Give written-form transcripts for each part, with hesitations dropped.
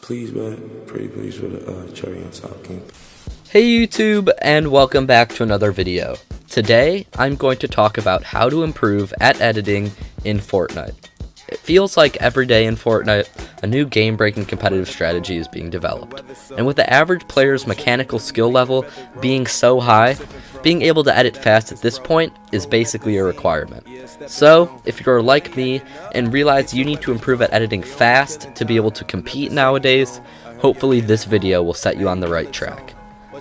Please, man, pretty please for the cherry on top, King. Hey YouTube, and welcome back to another video. Today, I'm going to talk about how to improve at editing in Fortnite. It feels like every day in Fortnite, a new game-breaking competitive strategy is being developed. And with the average player's mechanical skill level being so high, being able to edit fast at this point is basically a requirement. So, if you're like me and realize you need to improve at editing fast to be able to compete nowadays, hopefully this video will set you on the right track.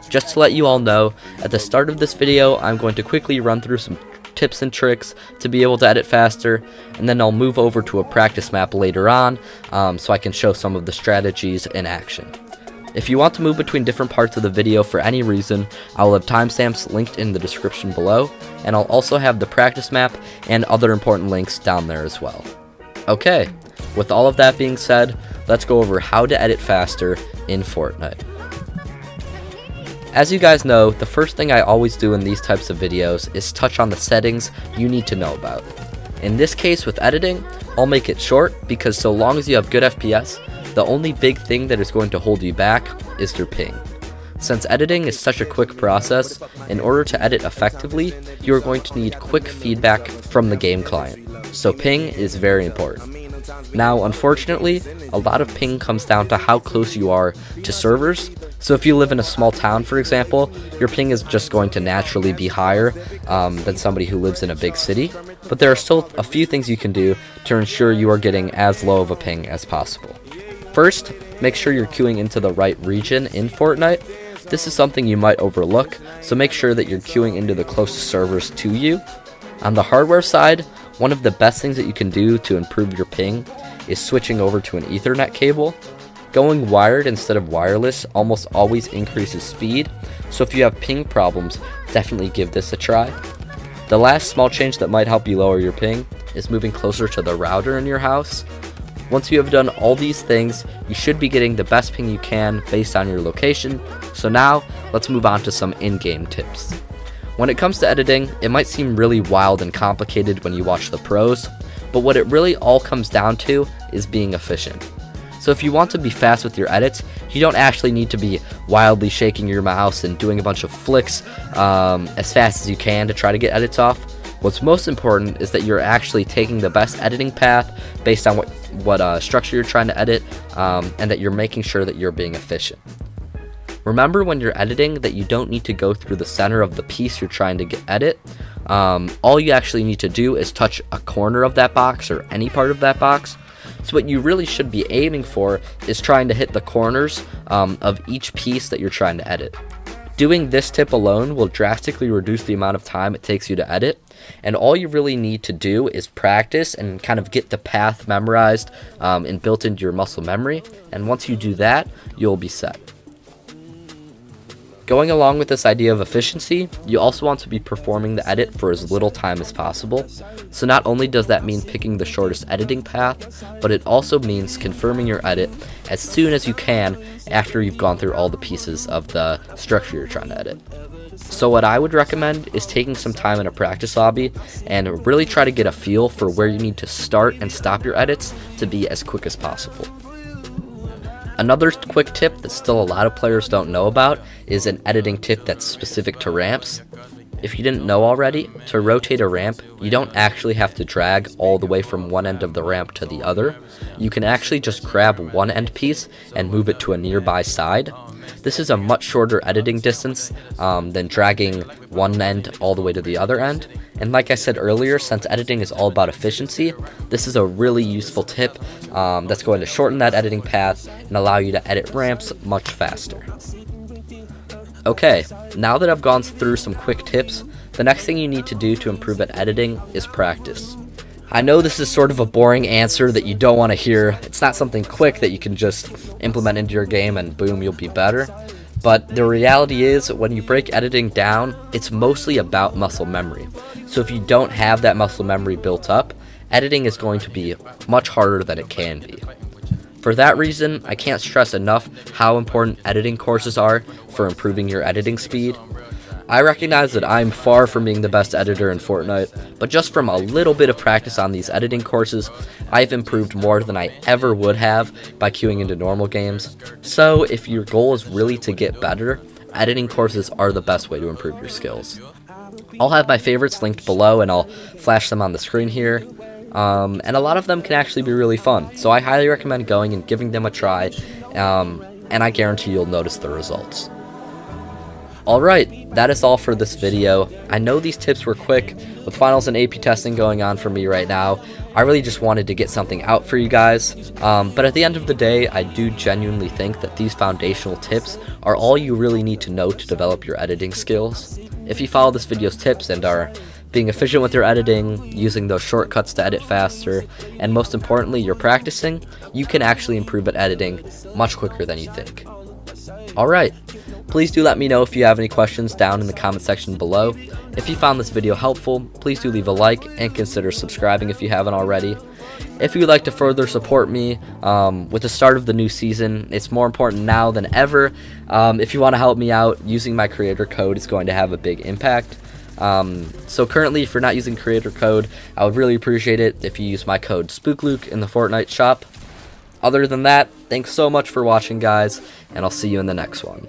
Just to let you all know, at the start of this video, I'm going to quickly run through some tips and tricks to be able to edit faster, and then I'll move over to a practice map later on so I can show some of the strategies in action. If you want to move between different parts of the video for any reason, I will have timestamps linked in the description below, and I'll also have the practice map and other important links down there as well. Okay, with all of that being said, let's go over how to edit faster in Fortnite. As you guys know, the first thing I always do in these types of videos is touch on the settings you need to know about. In this case with editing, I'll make it short because so long as you have good FPS, the only big thing that is going to hold you back is your ping. Since editing is such a quick process, in order to edit effectively, you are going to need quick feedback from the game client. So ping is very important. Now, unfortunately, a lot of ping comes down to how close you are to servers. So if you live in a small town, for example, your ping is just going to naturally be higher than somebody who lives in a big city. But there are still a few things you can do to ensure you are getting as low of a ping as possible. First, make sure you're queuing into the right region in Fortnite. This is something you might overlook, so make sure that you're queuing into the closest servers to you. On the hardware side, one of the best things that you can do to improve your ping is switching over to an Ethernet cable. Going wired instead of wireless almost always increases speed, so if you have ping problems, definitely give this a try. The last small change that might help you lower your ping is moving closer to the router in your house. Once you have done all these things, you should be getting the best ping you can based on your location. So now, let's move on to some in-game tips. When it comes to editing, it might seem really wild and complicated when you watch the pros, but what it really all comes down to is being efficient. So if you want to be fast with your edits, you don't actually need to be wildly shaking your mouse and doing a bunch of flicks as fast as you can to try to get edits off. What's most important is that you're actually taking the best editing path based on what structure you're trying to edit, and that you're making sure that you're being efficient. Remember when you're editing that you don't need to go through the center of the piece you're trying to edit. All you actually need to do is touch a corner of that box or any part of that box. So what you really should be aiming for is trying to hit the corners of each piece that you're trying to edit. Doing this tip alone will drastically reduce the amount of time it takes you to edit, and all you really need to do is practice and kind of get the path memorized and built into your muscle memory, and once you do that, you'll be set. Going along with this idea of efficiency, you also want to be performing the edit for as little time as possible. So not only does that mean picking the shortest editing path, but it also means confirming your edit as soon as you can after you've gone through all the pieces of the structure you're trying to edit. So what I would recommend is taking some time in a practice lobby and really try to get a feel for where you need to start and stop your edits to be as quick as possible. Another quick tip that still a lot of players don't know about is an editing tip that's specific to ramps. If you didn't know already, to rotate a ramp, you don't actually have to drag all the way from one end of the ramp to the other. You can actually just grab one end piece and move it to a nearby side. This is a much shorter editing distance than dragging one end all the way to the other end. And like I said earlier, since editing is all about efficiency, this is a really useful tip that's going to shorten that editing path and allow you to edit ramps much faster. Okay, now that I've gone through some quick tips, the next thing you need to do to improve at editing is practice. I know this is sort of a boring answer that you don't want to hear. It's not something quick that you can just implement into your game and boom, you'll be better. But the reality is, when you break editing down, it's mostly about muscle memory. So if you don't have that muscle memory built up, editing is going to be much harder than it can be. For that reason, I can't stress enough how important editing courses are for improving your editing speed. I recognize that I'm far from being the best editor in Fortnite, but just from a little bit of practice on these editing courses, I've improved more than I ever would have by queuing into normal games. So if your goal is really to get better, editing courses are the best way to improve your skills. I'll have my favorites linked below and I'll flash them on the screen here. And a lot of them can actually be really fun, so I highly recommend going and giving them a try, and I guarantee you'll notice the results. Alright, that is all for this video. I know these tips were quick, with finals and AP testing going on for me right now. I really just wanted to get something out for you guys, but at the end of the day, I do genuinely think that these foundational tips are all you really need to know to develop your editing skills. If you follow this video's tips and are being efficient with your editing, using those shortcuts to edit faster, and most importantly, you're practicing, you can actually improve at editing much quicker than you think. Alright, please do let me know if you have any questions down in the comment section below. If you found this video helpful, please do leave a like and consider subscribing if you haven't already. If you would like to further support me with the start of the new season, it's more important now than ever. If you want to help me out, using my creator code is going to have a big impact. So currently, if you're not using creator code, I would really appreciate it if you use my code SpookLuke in the Fortnite shop. Other than that, thanks so much for watching, guys, and I'll see you in the next one.